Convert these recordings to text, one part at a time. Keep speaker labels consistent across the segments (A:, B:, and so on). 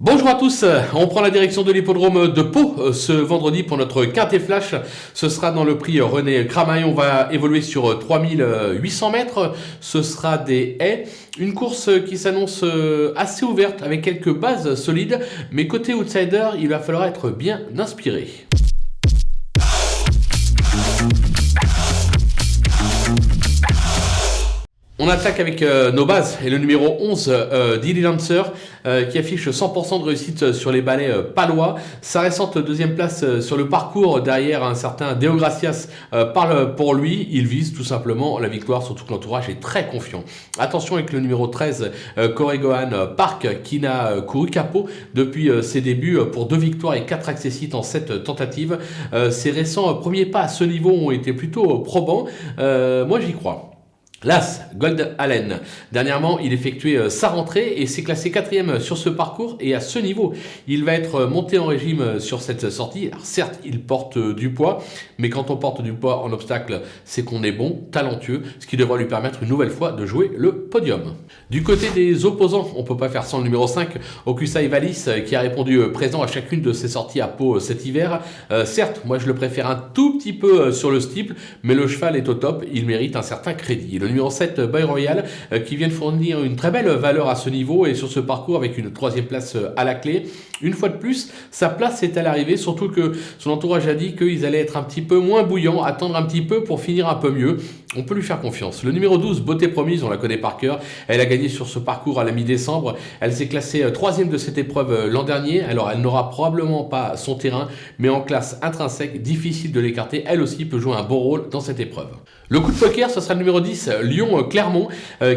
A: Bonjour à tous, on prend la direction de l'hippodrome de Pau ce vendredi pour notre quintet flash. Ce sera dans le prix René Cramaille, on va évoluer sur 3800 mètres, ce sera des haies. Une course qui s'annonce assez ouverte avec quelques bases solides, mais côté outsider, il va falloir être bien inspiré. On attaque avec nos bases et le numéro 11, Dilly Lancer, qui affiche 100% de réussite sur les balais palois. Sa récente deuxième place sur le parcours derrière un certain Deo Gracias parle pour lui. Il vise tout simplement la victoire, surtout que l'entourage est très confiant. Attention avec le numéro 13, Corrigohan Park, qui n'a couru qu'à Pau depuis ses débuts pour 2 victoires et 4 accessites en 7 tentatives. Ses récents premiers pas à ce niveau ont été plutôt probants. Moi j'y crois. L'As, Gold Allen. Dernièrement, il effectuait sa rentrée et s'est classé 4e sur ce parcours. Et à ce niveau, il va être monté en régime sur cette sortie. Alors certes, il porte du poids, mais quand on porte du poids en obstacle, c'est qu'on est bon, talentueux, ce qui devrait lui permettre une nouvelle fois de jouer le podium. Du côté des opposants, on ne peut pas faire sans le numéro 5, Okusai Valis, qui a répondu présent à chacune de ses sorties à Pau cet hiver. Certes, moi je le préfère un tout petit peu sur le steeple, mais le cheval est au top, il mérite un certain crédit. Le numéro 7, Boy Royal, qui vient de fournir une très belle valeur à ce niveau et sur ce parcours avec une 3e place à la clé. Une fois de plus, sa place est à l'arrivée, surtout que son entourage a dit qu'ils allaient être un petit peu moins bouillants, attendre un petit peu pour finir un peu mieux. On peut lui faire confiance. Le numéro 12, Beauté Promise, on la connaît par cœur. Elle a gagné sur ce parcours à la mi-décembre. Elle s'est classée 3e de cette épreuve l'an dernier. Alors, elle n'aura probablement pas son terrain, mais en classe intrinsèque, difficile de l'écarter. Elle aussi peut jouer un bon rôle dans cette épreuve. Le coup de poker, ce sera le numéro 10, Lyon-Clermont,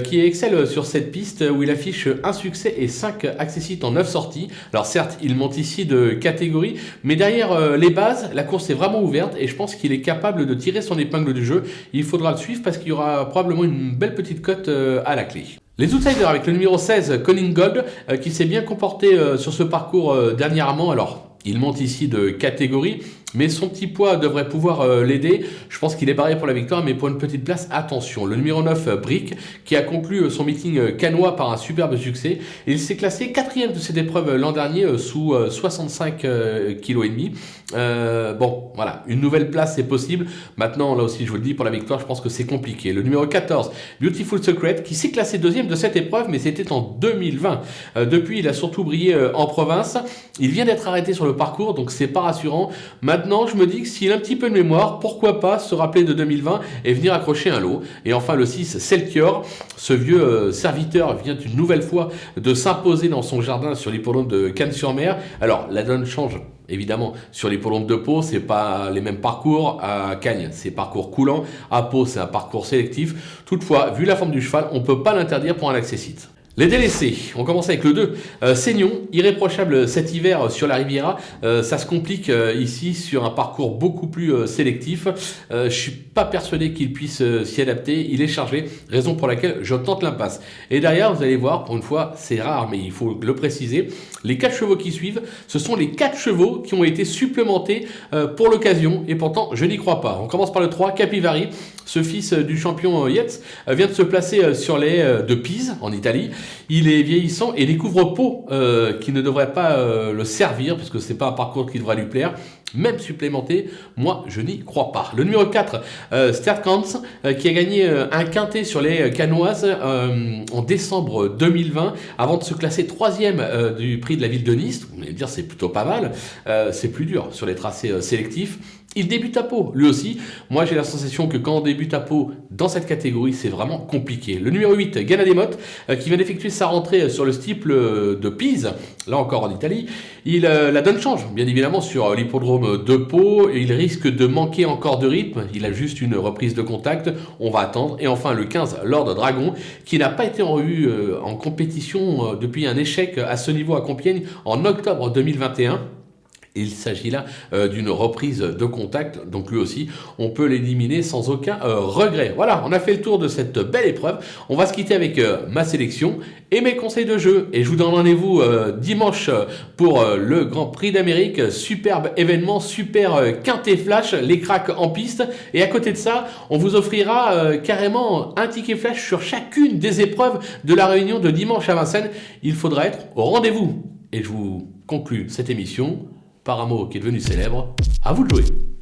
A: qui excelle sur cette piste où il affiche un succès et 5 accessites en 9 sorties. Alors certes, il monte ici de catégorie, mais derrière les bases, la course est vraiment ouverte et je pense qu'il est capable de tirer son épingle du jeu. Il faudra le suivre parce qu'il y aura probablement une belle petite cote à la clé. Les outsiders avec le numéro 16, Colin Gold, qui s'est bien comporté sur ce parcours dernièrement. Alors, il monte ici de catégorie, mais son petit poids devrait pouvoir l'aider. Je pense qu'il est barré pour la victoire, mais pour une petite place, attention. Le numéro 9, Brick, qui a conclu son meeting canois par un superbe succès. Il s'est classé 4e de cette épreuve l'an dernier sous 65,5 kg. Bon, voilà, une nouvelle place est possible. Maintenant, là aussi, je vous le dis, pour la victoire, je pense que c'est compliqué. Le numéro 14, Beautiful Secret, qui s'est classé 2e de cette épreuve, mais c'était en 2020. Depuis, il a surtout brillé en province. Il vient d'être arrêté sur le parcours, donc c'est pas rassurant. Maintenant, je me dis que s'il a un petit peu de mémoire, pourquoi pas se rappeler de 2020 et venir accrocher un lot. Et enfin, le 6, Selkior, ce vieux serviteur vient une nouvelle fois de s'imposer dans son jardin sur l'hippodrome de Cannes-sur-Mer. Alors, la donne change. Évidemment, sur l'hippodrome de Pau, c'est pas les mêmes parcours. À Cagnes, c'est parcours coulant. À Pau, c'est un parcours sélectif. Toutefois, vu la forme du cheval, on peut pas l'interdire pour un accessite. Les délaissés, on commence avec le 2, Seignon, irréprochable cet hiver sur la Riviera, ça se complique ici sur un parcours beaucoup plus sélectif, je suis pas persuadé qu'il puisse s'y adapter, il est chargé, raison pour laquelle je tente l'impasse. Et derrière, vous allez voir, pour une fois, c'est rare, mais il faut le préciser, les 4 chevaux qui suivent, ce sont les 4 chevaux qui ont été supplémentés pour l'occasion, et pourtant, je n'y crois pas. On commence par le 3, Capivari, ce fils du champion Yates, vient de se placer sur les de Pise, en Italie. Il est vieillissant et découvre Pau, qui ne devrait pas le servir, parce que c'est pas un parcours qui devrait lui plaire. Même supplémenté, moi je n'y crois pas. Le numéro 4, Sterkans, qui a gagné un quintet sur les Canoises en décembre 2020, avant de se classer 3e du prix de la ville de Nice. Vous allez me dire, c'est plutôt pas mal, c'est plus dur sur les tracés sélectifs. Il débute à Pau, lui aussi. Moi, j'ai la sensation que quand on débute à Pau, dans cette catégorie, c'est vraiment compliqué. Le numéro 8, Gana Demotte, qui vient d'effectuer sa rentrée sur le steeple de Pise, là encore en Italie. La donne change, bien évidemment, sur l'hippodrome de Pau. Et il risque de manquer encore de rythme. Il a juste une reprise de contact. On va attendre. Et enfin, le 15, Lord Dragon, qui n'a pas été en revue en compétition depuis un échec à ce niveau à Compiègne en octobre 2021. Il s'agit là d'une reprise de contact, donc lui aussi, on peut l'éliminer sans aucun regret. Voilà, on a fait le tour de cette belle épreuve. On va se quitter avec ma sélection et mes conseils de jeu. Et je vous donne rendez-vous dimanche pour le Grand Prix d'Amérique. Superbe événement, super quintet flash, les cracks en piste. Et à côté de ça, on vous offrira carrément un ticket flash sur chacune des épreuves de la réunion de dimanche à Vincennes. Il faudra être au rendez-vous. Et je vous conclue cette émission par un mot qui est devenu célèbre. À vous de jouer.